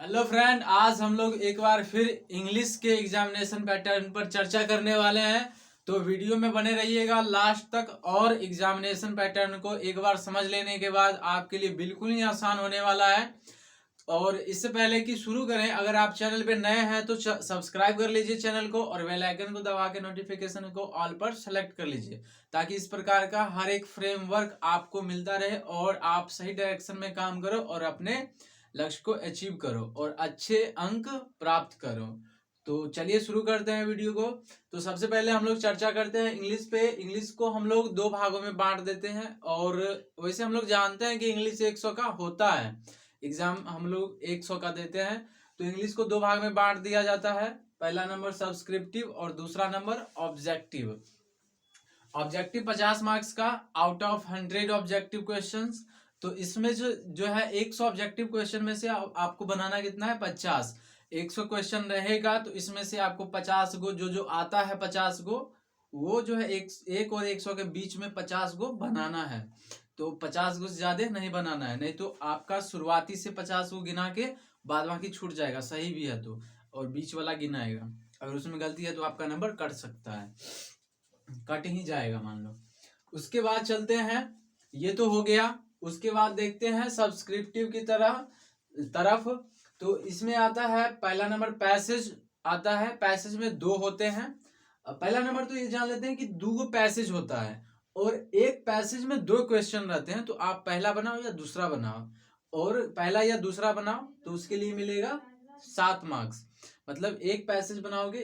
Hello friend, आज हम लोग एक बार फिर इंग्लिश के एग्जामिनेशन पैटर्न पर चर्चा करने वाले हैं। तो वीडियो में बने रहिएगा लास्ट तक। और एग्जामिनेशन पैटर्न को एक बार समझ लेने के बाद आपके लिए बिल्कुल ही आसान होने वाला है। और इससे पहले कि शुरू करें, अगर आप चैनल पे नए हैं तो सब्सक्राइब कर लीजिए चैनल को और बेल आइकन को दबा के नोटिफिकेशन को ऑल पर सेलेक्ट कर लीजिए, ताकि इस प्रकार का हर एक फ्रेमवर्क आपको मिलता रहे और आप सही डायरेक्शन में काम करो और अपने लक्ष्य को अचीव करो और अच्छे अंक प्राप्त करो। तो चलिए शुरू करते हैं वीडियो को। तो सबसे पहले हम लोग चर्चा करते हैं इंग्लिश पे। इंग्लिश को हम लोग दो भागों में बांट देते हैं, और वैसे हम लोग जानते हैं कि इंग्लिश 100 का होता है। एग्जाम हम लोग 100 का देते हैं। तो इंग्लिश को दो भाग में बांट दिया जाता है। पहला नंबर सब्सक्रिप्टिव और दूसरा नंबर ऑब्जेक्टिव। ऑब्जेक्टिव 50 मार्क्स का आउट ऑफ 100 ऑब्जेक्टिव क्वेश्चंस। तो इसमें जो है 100 ऑब्जेक्टिव क्वेश्चन में से आपको बनाना कितना है, 50। 100 क्वेश्चन रहेगा तो इसमें से आपको 50 गो जो आता है, 50 गो वो जो है एक और 100 के बीच में 50 गो बनाना है। तो 50 गो से ज्यादा नहीं बनाना है, नहीं तो आपका शुरुआती से 50 गो गिना के बाद बाकी छूट जाएगा, सही भी है तो, और बीच वाला गिनाएगा। अगर उसमें गलती है तो आपका नंबर कट सकता है, कट ही जाएगा मान लो। उसके बाद चलते हैं, ये तो हो गया। उसके बाद देखते हैं सब्सक्रिप्टिव की तरफ। तो इसमें आता है पहला नंबर पैसेज आता है। पैसेज में दो होते हैं। पहला नंबर तो ये जान लेते हैं कि दो पैसेज होता है और एक पैसेज में दो क्वेश्चन रहते हैं। तो आप पहला बनाओ या दूसरा बनाओ, और पहला या दूसरा बनाओ तो उसके लिए मिलेगा 7 मार्क्स। मतलब एक पैसेज बनाओगे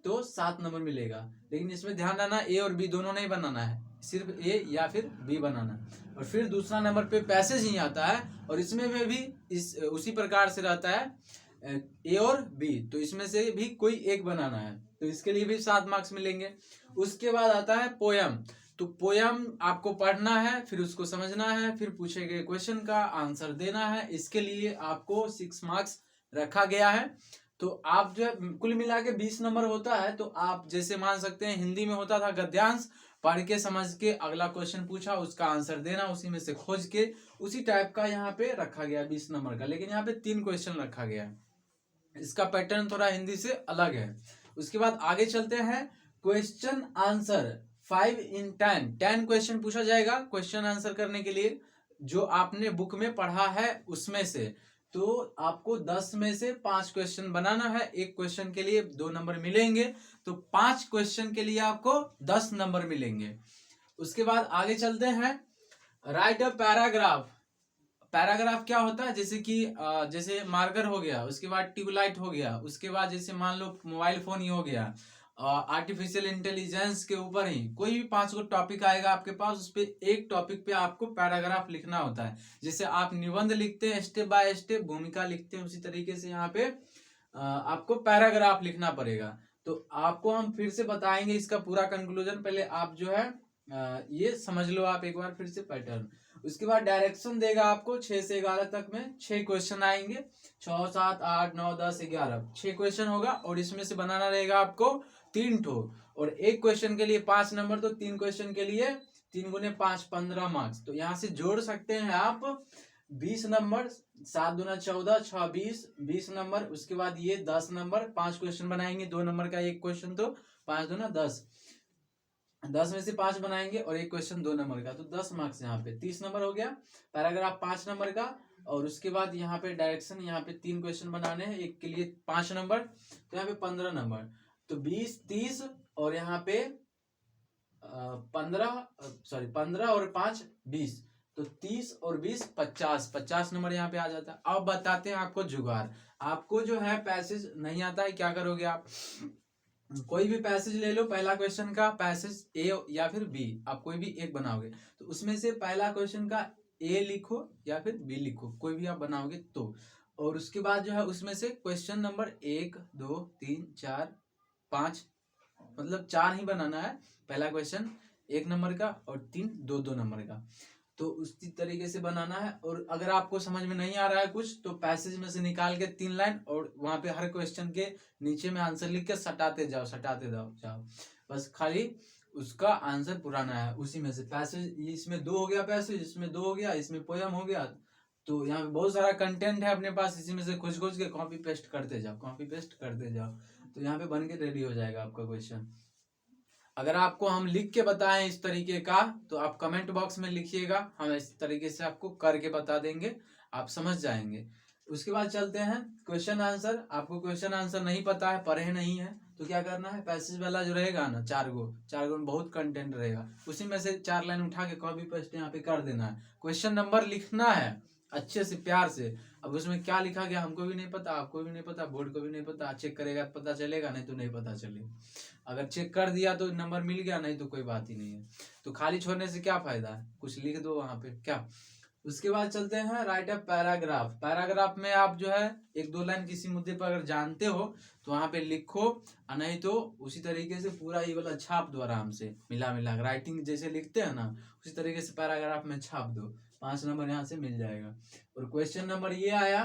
तो 7 नंबर मिलेगा। लेकिन इसमें ध्यान रखना, ए और बी दोनों नहीं बनाना है, सिर्फ ए या फिर बी बनाना। और फिर दूसरा नंबर पे पैसेज ही आता है, और इसमें में भी उसी प्रकार से रहता है, ए और बी। तो इसमें से भी कोई एक बनाना है, तो इसके लिए भी 7 मार्क्स मिलेंगे। उसके बाद आता है पोयम। तो पोयम आपको पढ़ना है, फिर उसको समझना है, फिर पूछे गए क्वेश्चन का आंसर देना है। इसके लिए आपको 6 मार्क्स रखा गया है। तो आप जो है कुल मिला के 20 नंबर होता है। तो आप जैसे मान सकते हैं हिंदी में होता था गद्यांश, पढ़ के समझ के अगला क्वेश्चन पूछा उसका आंसर देना, उसी में से खोज के, उसी टाइप का यहाँ पे रखा गया 20 नंबर का। लेकिन यहाँ पे 3 क्वेश्चन रखा गया है, इसका पैटर्न थोड़ा हिंदी से अलग है। उसके बाद आगे चलते हैं, क्वेश्चन आंसर 5 in 10 क्वेश्चन पूछा जाएगा क्वेश्चन आंसर करने के लिए, जो आपने बुक में पढ़ा है उसमें से। तो आपको 10 में से 5 क्वेश्चन बनाना है। एक क्वेश्चन के लिए 2 नंबर मिलेंगे, तो 5 क्वेश्चन के लिए आपको 10 नंबर मिलेंगे। उसके बाद आगे चलते हैं, राइट अ पैराग्राफ। पैराग्राफ क्या होता है, जैसे कि जैसे मार्कर हो गया, उसके बाद ट्यूबलाइट हो गया, उसके बाद जैसे मान लो मोबाइल फोन ही हो गया, आर्टिफिशियल इंटेलिजेंस के ऊपर ही कोई भी 5 गो टॉपिक आएगा आपके पास, उस पे एक टॉपिक पे आपको पैराग्राफ लिखना होता है। जैसे आप निबंध लिखते हैं स्टेप बाय स्टेप, भूमिका लिखते हैं, उसी तरीके से यहाँ पे आपको पैराग्राफ लिखना पड़ेगा। तो आपको हम फिर से बताएंगे इसका पूरा कंक्लूजन, पहले आप जो है ये समझ लो आप एक बार फिर से पैटर्न। उसके बाद डायरेक्शन देगा आपको 6 से 11 तक में 6 क्वेश्चन आएंगे। 6, 7, 8, 9, 10, 11 6 क्वेश्चन होगा, और इसमें से बनाना रहेगा आपको 3 ठो। और एक क्वेश्चन के लिए 5 नंबर, तो 3 क्वेश्चन के लिए 3 गुने 5 15 मार्क्स। तो यहाँ से जोड़ सकते हैं आप 20 नंबर, 7 दूना 14, 6 20, 20 नंबर। उसके बाद ये 10 नंबर, 5 क्वेश्चन बनाएंगे, 2 नंबर का एक क्वेश्चन, तो 5 दूना 10, 10 में से 5 बनाएंगे और एक क्वेश्चन 2 नंबर का, तो 10 मार्क्स यहाँ पे 30 नंबर हो गया। पैराग्राफ 5 नंबर का। और उसके बाद यहाँ पे डायरेक्शन, यहाँ पे 3 क्वेश्चन बनाने हैं, एक के लिए 5 नंबर, तो यहाँ पे 15 नंबर। तो 20, 30 और यहाँ पे 15 और 5 20, तो 30 और 20 50 नंबर यहाँ पे आ जाता है। अब बताते हैं आपको जुगाड़। आपको जो है पैसेज नहीं आता है, क्या करोगे आप, कोई भी पैसेज ले लो, पहला क्वेश्चन का पैसेज ए या फिर बी, आप कोई भी एक बनाओगे, तो उसमें से पहला क्वेश्चन का ए लिखो या फिर बी लिखो, कोई भी आप बनाओगे तो। और उसके बाद जो है उसमें से क्वेश्चन नंबर 1, 2, 3, 4, 5, मतलब 4 ही बनाना है। पहला क्वेश्चन 1 नंबर का और 3 2 नंबर का, तो उसी तरीके से बनाना है। और अगर आपको समझ में नहीं आ रहा है कुछ, तो पैसेज में से निकाल के 3 लाइन और वहां पे हर क्वेश्चन के नीचे में आंसर लिख के सटाते जाओ। बस खाली उसका आंसर पुराना है उसी में से। पैसेज इसमें 2 हो गया, पैसेज इसमें 2 हो गया, इसमें पोयम हो गया, तो यहाँ पे बहुत सारा कंटेंट है अपने पास, इसी में से खोज खोज के कॉपी पेस्ट करते जाओ, कॉपी पेस्ट करते जाओ, तो यहाँ पे बन के रेडी हो जाएगा आपका क्वेश्चन। अगर आपको हम लिख के बताएं इस तरीके का, तो आप कमेंट बॉक्स में लिखिएगा, हम इस तरीके से आपको करके बता देंगे, आप समझ जाएंगे। उसके बाद चलते हैं क्वेश्चन आंसर। आपको क्वेश्चन आंसर नहीं पता है, पढ़े नहीं है, तो क्या करना है, पैसेज वाला जो रहेगा ना, चार गो में बहुत कंटेंट रहेगा, उसी में से 4 लाइन उठा के कॉपी पेस्ट यहाँ पे कर देना है। क्वेश्चन नंबर लिखना है अच्छे से, प्यार से। अब उसमें क्या लिखा गया हमको भी नहीं पता, आपको भी नहीं पता, बोर्ड को भी नहीं पता, चेक करेगा तो पता चलेगा, नहीं तो नहीं पता चलेगा। अगर चेक कर दिया तो नंबर मिल गया, नहीं तो कोई बात ही नहीं है। तो खाली छोड़ने से क्या फायदा है, कुछ लिख दो वहां पे क्या। उसके बाद चलते हैं राइट अ पैराग्राफ। पैराग्राफ में आप जो है 1-2 लाइन किसी मुद्दे पर अगर जानते हो तो वहां पे लिखो, और नहीं तो उसी तरीके से पूरा ये वाला छाप दो आराम से, मिला मिला राइटिंग जैसे लिखते हैं ना, उसी तरीके से पैराग्राफ में छाप दो, 5 नंबर यहाँ से मिल जाएगा। और क्वेश्चन नंबर ये आया,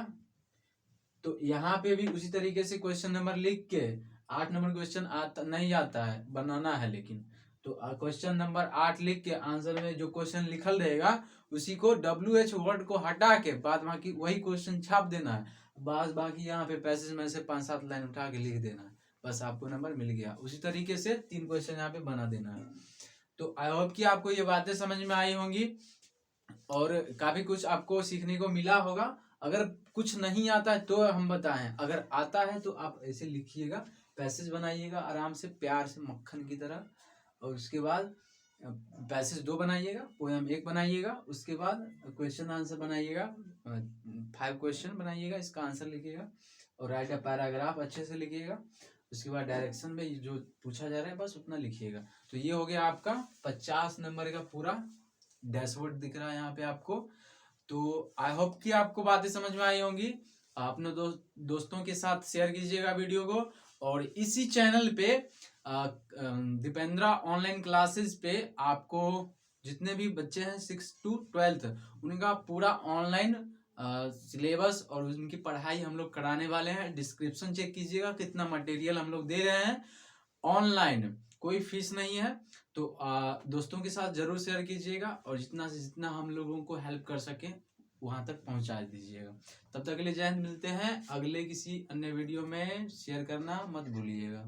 तो यहाँ पे भी उसी तरीके से क्वेश्चन नंबर लिख के, 8 नंबर क्वेश्चन आता नहीं आता है, बनाना है लेकिन, तो क्वेश्चन नंबर 8 लिख के आंसर में जो क्वेश्चन लिखल रहेगा उसी को WH वर्ड को हटा के बाद बाकी वही क्वेश्चन छाप देना है। बस बाकी यहाँ पे पैसेज में से 5-7 लाइन उठा के लिख देना है, बस आपको नंबर मिल गया। उसी तरीके से 3 क्वेश्चन यहाँ पे बना देना है। तो आई होप कि आपको ये बातें समझ में आई होंगी और काफी कुछ आपको सीखने को मिला होगा। अगर कुछ नहीं आता है तो हम बताएं, अगर आता है तो आप ऐसे लिखिएगा, पैसेज बनाइएगा आराम से, प्यार से, मक्खन की तरह। और उसके बाद पैसेज 2 बनाइएगा, पोएम 1 बनाइएगा, उसके बाद क्वेश्चन आंसर बनाइएगा, 5 क्वेश्चन बनाइएगा, इसका आंसर लिखिएगा, और राइट अ पैराग्राफ अच्छे से लिखिएगा। उसके बाद डायरेक्शन में जो पूछा जा रहा है बस उतना लिखिएगा। तो ये हो गया आपका 50 नंबर का पूरा डैशबोर्ड दिख रहा है यहाँ पे आपको। तो आई होप कि आपको बातें समझ में आई होंगी। अपने दोस्तों के साथ शेयर कीजिएगा वीडियो को, और इसी चैनल पे दीपेंद्रा ऑनलाइन क्लासेस पे आपको जितने भी बच्चे हैं 6 to 12 उनका पूरा ऑनलाइन सिलेबस और उनकी पढ़ाई हम लोग कराने वाले हैं। डिस्क्रिप्शन चेक कीजिएगा, कितना मटेरियल हम लोग दे रहे हैं ऑनलाइन, कोई फीस नहीं है। तो दोस्तों के साथ जरूर शेयर कीजिएगा, और जितना से जितना हम लोगों को हेल्प कर सके वहां तक पहुंचा दीजिएगा। तब तक के लिए जय हिंद, मिलते हैं अगले किसी अन्य वीडियो में, शेयर करना मत भूलिएगा।